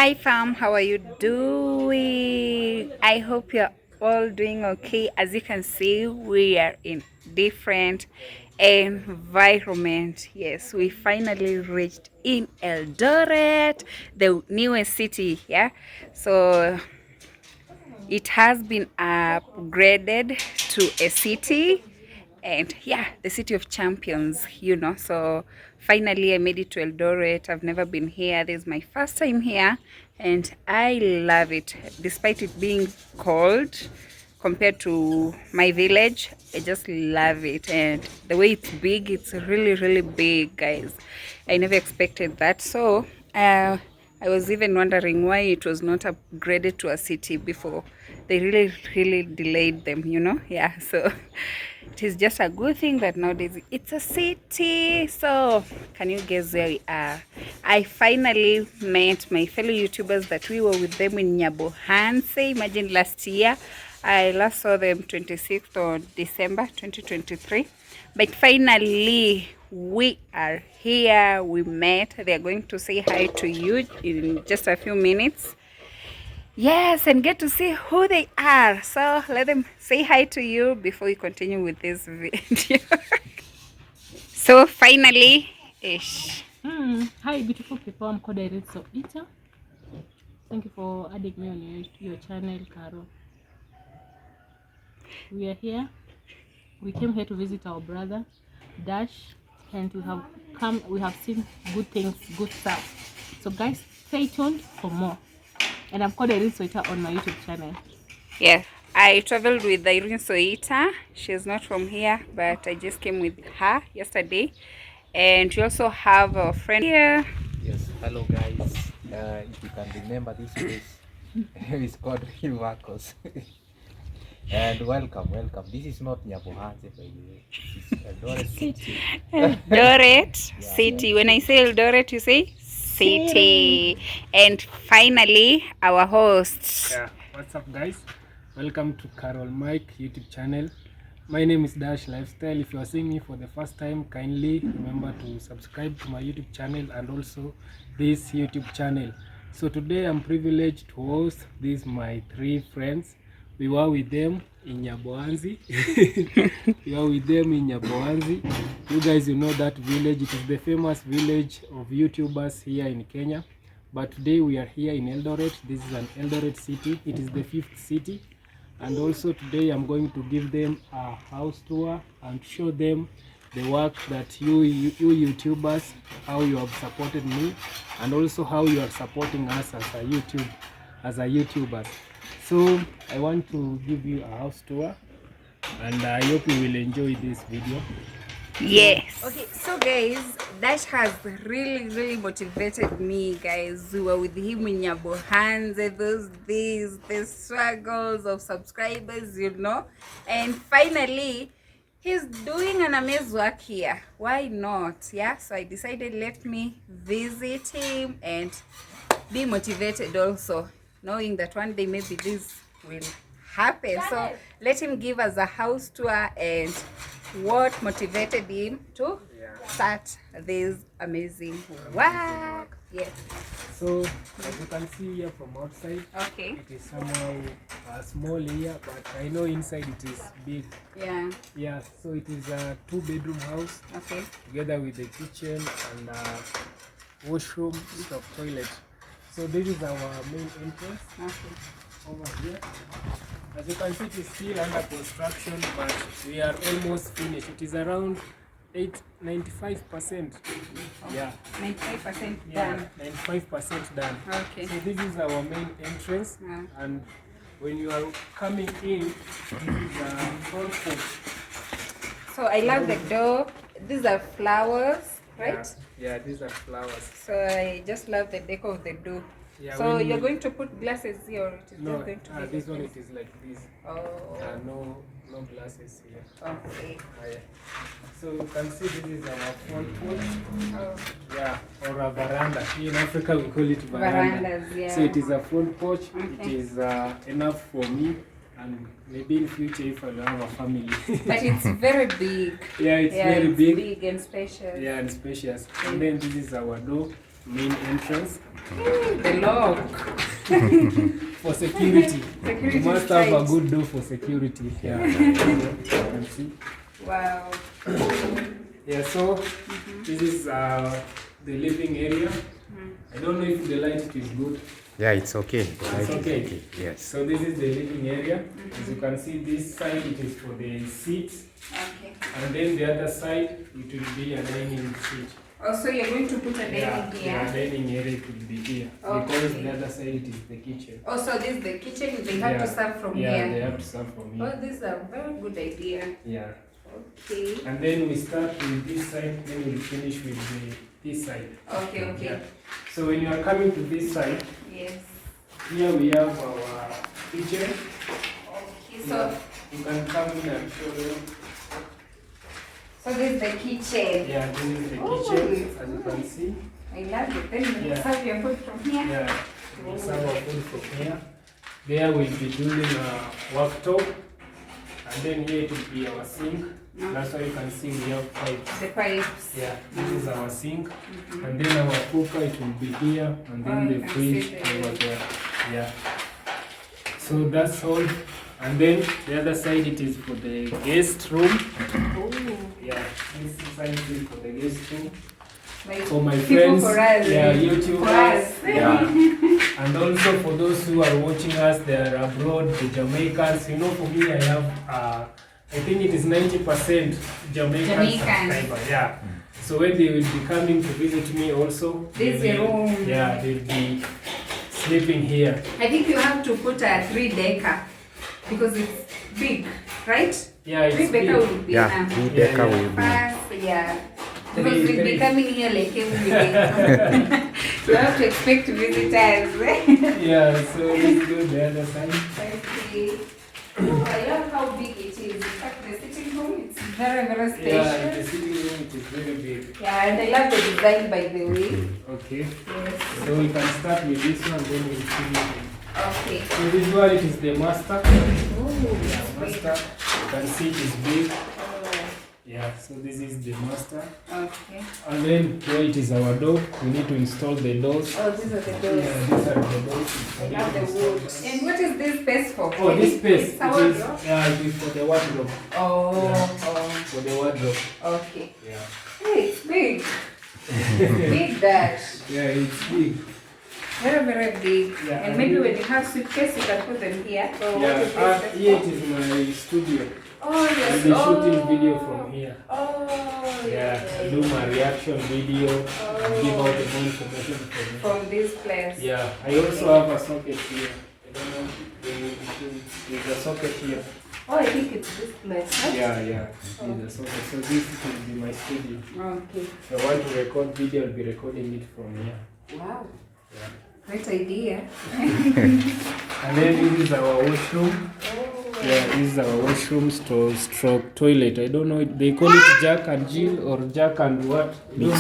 Hi fam, how are you doing? I hope you're all doing okay. As you can see, we are in different environment. Yes, we finally reached in Eldoret, the newest city. Yeah, so it has been upgraded to a city, and yeah, the city of champions, So finally I made it to Eldoret. I've never been here. This is my first time here, and I love it despite it being cold compared to my village. I just love it, and the way it's big, it's really big, guys. I never expected that. So I was even wondering why it was not upgraded to a city before. They really delayed them. Yeah, so it is just a good thing that nowadays it's a city. So can you guess where we are? I finally met my fellow YouTubers that we were with them in Nyabohanse. Imagine last year. I last saw them 26th of December 2023. But finally, we are here. We met. They are going to say hi to you in just a few minutes. Yes, and get to see who they are. So let them say hi to you before we continue with this video. So finally, ish. Hi, beautiful people. I'm called Iritso Ita. Thank you for adding me on your channel, Caro. We are here. We came here to visit our brother, Dash, and we have seen good things, good stuff. So guys, stay tuned for more. And I'm called Iritso Ita on my YouTube channel. Yeah, I traveled with Irene Soita. She's not from here, but I just came with her yesterday. And we also have a friend here. Yes, hello guys. If you can remember this place, it's called Real Marcos. And welcome. This is not Nyabohanse, by the way. This is Eldoret City. Eldoret City. When I say Eldoret, you say City. And finally, our host. Yeah, what's up guys? Welcome to Carol Mike YouTube channel. My name is Dash Lifestyle. If you are seeing me for the first time, kindly remember to subscribe to my YouTube channel and also this YouTube channel. So today I'm privileged to host these my three friends. We were with them in Nyabohanse. You guys, you know that village. It is the famous village of YouTubers here in Kenya. But today we are here in Eldoret. This is an Eldoret city. It is the 5th city. And also today I'm going to give them a house tour and show them the work that you YouTubers, how you have supported me, and also how you are supporting us as a YouTubers. So I want to give you a house tour, and I hope you will enjoy this video. Yes. Okay, so guys, Dash has really motivated me, guys. We were with him in Nyabohanse, the struggles of subscribers. And finally, he's doing an amazing work here. Why not? Yeah, so I decided let me visit him and be motivated also, knowing that one day maybe this will happen. So let him give us a house tour and what motivated him to start this amazing work. Yes. So as you can see here from outside, Okay. it is somehow small here, but I know inside it is big. Yeah. Yeah, so it is a 2-bedroom house. Okay. Together with the kitchen and washroom, toilet. So this is our main entrance. Okay. Over here. As you can see, it is still under construction, but we are almost finished. It is around 95%. Yeah. 95% Yeah, done. 95% done. Okay. So this is our main entrance, Yeah. and when you are coming in, this is a front porch. So I love the door. These are flowers, right? Yeah, these are flowers. So I just love the decor of the door. Yeah, so when you're you- going to put glasses here, or it is No, just going to be this one like it is like this. Oh. No glasses here. Okay. Yeah. So you can see this is our front porch. Oh. Yeah, or a veranda. Here in Africa we call it veranda. Verandas, yeah. So it is a front porch. Okay. It is enough for me, and maybe in future if I have a family. But it's very big. Yeah, it's very big. Big and spacious. Yeah, and spacious. And then this is our door. main entrance The lock. for security. Security You must have a tight. good door for security. Yeah. You can see. Wow. Yeah, so this is the living area. I don't know if the light is good. Yeah, it's okay. It's okay. Yes. So this is the living area. As you can see, this side it is for the seats, Okay. and then the other side it will be a dining seat. Also, you're going to put a dining Yeah, here. dining area it will be here because Okay. the other side it is the kitchen. Also, this is the kitchen. They have to serve from Yeah, here. they have to serve from here. Oh, this is a very good idea. Yeah, Okay. and then we start with this side, then we'll finish with this side. Okay, okay. Yeah. So when you are coming to this side, Yes. here we have our kitchen. Okay, so You can come in and show them. this is the kitchen. Yeah, this is the Oh, kitchen, it's as you can see. I love it. Then you Yeah. serve your food from here. Yeah, we serve our food from here. There we'll be doing a worktop, and then here it will be our sink. That's why you can see we have pipes. The pipes. Yeah, this is our sink, and then our cooker it will be here, and then Oh, the you can fridge see the- over there. Yeah. So that's all. And then the other side it is for the guest room. Oh, Yeah, this side is for the guest room. like For my people friends, for us. yeah, For YouTubers, us. yeah, and also for those who are watching us, they are abroad, the Jamaicans. You know, for me, I have, I think it is 90% Jamaican Jamaicans. subscriber. Yeah. So when they will be coming to visit me, also, This is they your will- room. Yeah, they'll be sleeping here. I think you have to put a 3-decker because it's big, right? Yeah, it's 3-decker big. will be Yeah, enough. we decker Yeah, yeah. will be. Fast, yeah. Because Three, we'll be three. coming here like every day. You have to expect visitors. Yeah, so let's go the other side. Okay. Oh, I love how big it is. In fact, the sitting room, it's very, very Yeah, spacious. the sitting room it is very big. Yeah, and I love the design, by the way. Okay. Yes. So we can start with this one, then we'll finish. Okay. So this one it is the master. Oh, Yeah, master. You can see it is big. Yeah, so this is the master. Okay. And then here it is our door. We need to install the doors. Oh, these are the Yeah, doors. these are the doors. I love the wood. And what is this space for? Oh, this space. It's a It is, wardrobe? yeah, it is for the wardrobe. Oh, For the wardrobe. oh, okay. Yeah. Hey, it's big. Big dash. Yeah, it's big. Very, very big. Yeah, And maybe when you have suitcase, you can put them here. So what is Yeah, this? here it is my studio. Oh, yes. I'll be shooting Oh. video from here. Oh, Yeah, yes. do my reaction video, give out the more information for me. From this place. Yeah, I also have a socket here. I don't know if there's a socket here. Oh, I think it's this place. Right? Yeah, there's a socket. So this will be my studio. Okay. If I want to record video, I'll be recording it from here. Wow. Yeah. Great idea. And then this is our washroom. Yeah, this is our washroom stroke toilet. I don't know, they call it Jack and Jill or Jack and what? I don't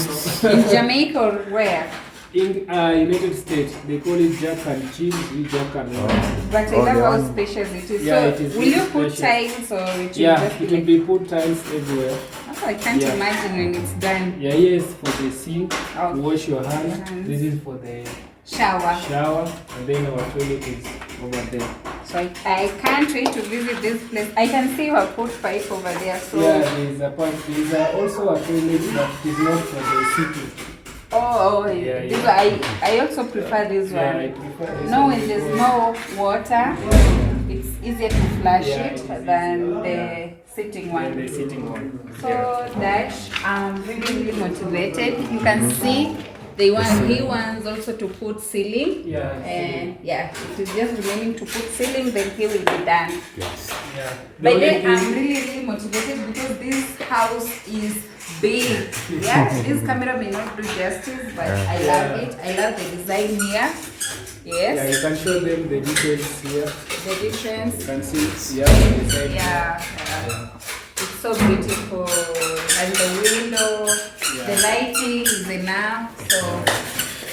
know. In Jamaica or where? In United States, they call it Jack and Jill, Jack and what? But I Oh, love the how one- spacious it is. Yeah, So, it is will you very put spacious. tiles or it will Yeah, just it be will be put tiles everywhere. Oh, I can't Yeah. imagine when it's done. Yeah, yes, for the sink, Oh. to wash your hands. Hands. This is for the Shower. shower, and then our toilet is over there. So I can't wait to visit this place. I can see her put pipe over there. So Yeah, there is a point. There is also a toilet that is not for the city. oh, Yeah, this yeah. I also prefer this Yeah, I one. prefer this No, one when there's because- no water, it's easier to flush Yeah, it it is than easier. the sitting Yeah, one. the sitting one. So that I'm really motivated. You can see he wants also to put ceiling. Yeah. And yeah, it is just remaining to put ceiling, then he will be done. Yes. Yeah. By only then I'm thing- really motivated because this house is big. Yeah, this camera may not do justice, but I love it. I love the design here. Yeah, Yes, you can show them the details here. the difference. You can see, yeah, the design. Yeah, it's so beautiful. And the window, the lighting is enough. So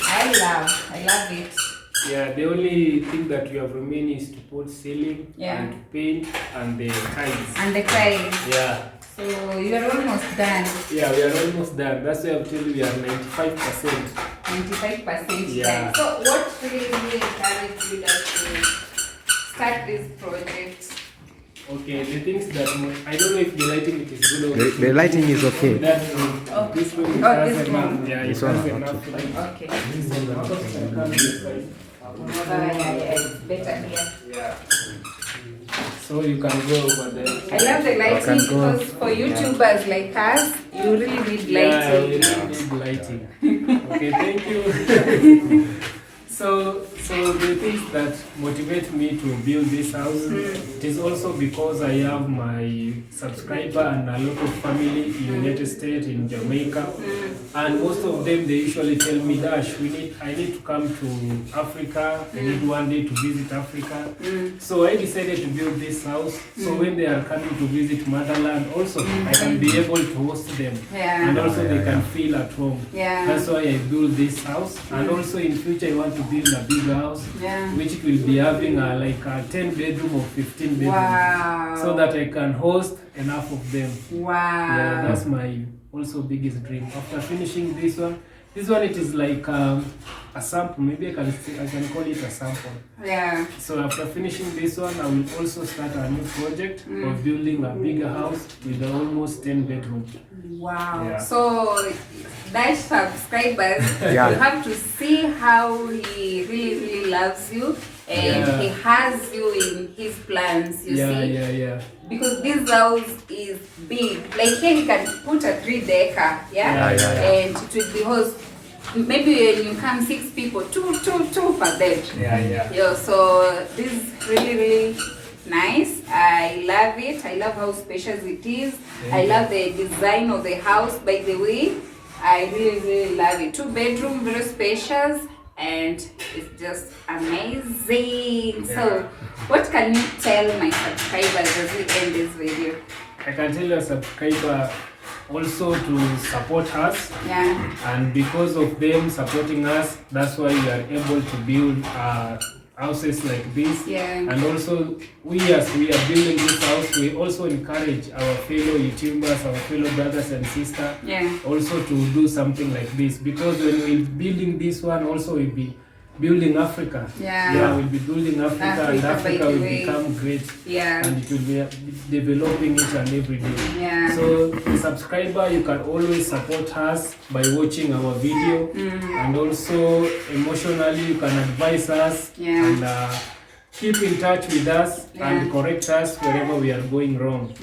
I love it. Yeah, the only thing that we have remaining is to put ceiling Yeah. and paint and the tiles. And the tiles. Yeah. So you are almost done. Yeah, we are almost done. That's why I've told you we are 95%. 95%. Yeah. So what really encouraged you guys to start this project? Okay, the things that I don't know if the lighting it is good or The lighting is okay. that room. Oh. This room Oh, has this enough. room. Yeah, it This has one, enough light. Okay. This is the house can come this side. Yeah, it's better here. Yeah. So you can go over there. I love the lighting can go. because for YouTubers like us, you really need Yeah, lighting. you really need lighting. Okay, thank you. So the things that motivate me to build this house, it is also because I have my subscriber and a lot of family in United States, in Jamaica, and most of them they usually tell me, Dash, I need to come to Africa. I need one day to visit Africa. So I decided to build this house. So when they are coming to visit motherland, also I can be able to host them, Yeah. and also they can feel at home. Yeah. That's why I built this house, and also in future I want to build a big house, Yeah. which it will be having like a 10 bedroom or 15 bedroom, Wow. so that I can host enough of them. Wow. Yeah, that's my also biggest dream. After finishing this one it is like a sample. Maybe I can call it a sample. Yeah. So after finishing this one, I will also start a new project of building a bigger house with almost 10 bedrooms. Wow. Yeah. So, Dash subscribers, Yeah. you have to see how he really, really loves you, and Yeah. he has you in his plans, you see. Yeah. Because this house is big. Like here he can put a 3-decker, yeah? Yeah. And it will be host. Maybe when you come 6 people, two per bed. Yeah. So this is really, really nice. I love it. I love how spacious it is. I love the design of the house, by the way. I really, really love it. 2 bedroom, very spacious, and it's just amazing. So what can you tell my subscribers as we end this video? I can tell your subscriber also to support us, and because of them supporting us, that's why we are able to build houses like this. And also as we are building this house, we also encourage our fellow YouTubers, our fellow brothers and sisters also to do something like this, because when we're building this one, also we'll be building Africa. We'll be building Africa, and Africa will become great, and it will be developing each and every day. So the subscriber, you can always support us by watching our video, and also emotionally you can advise us and keep in touch with us and correct us wherever we are going wrong.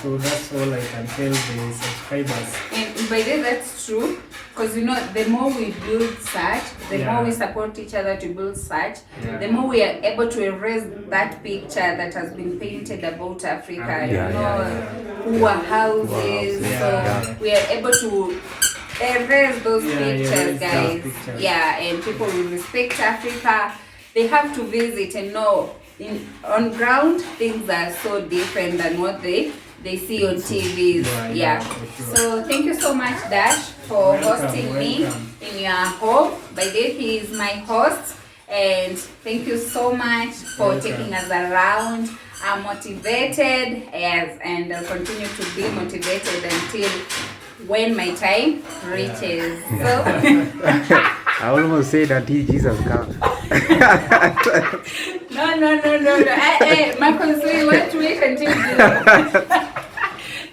So that's all I can tell the subscribers. And by the way, that's true, because you know, the more we build such, the more we support each other to build such, the more we are able to erase that picture that has been painted about Africa, poor houses. So we are able to erase those pictures, guys. And people will respect Africa. They have to visit and know on ground things are so different than what they see on TVs. So thank you so much, Dash, for hosting me in your home. By the way, he is my host, and thank you so much for taking us around. I'm motivated, and I'll continue to be motivated until when my time reaches. So I almost say that Jesus comes. No. Hey, Marcus, we want to wait until Jesus.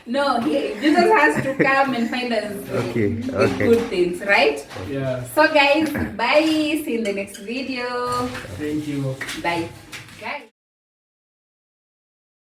No, Jesus has to come and find us with good things, right? So guys, bye. See you in the next video. Thank you. Bye. Guys.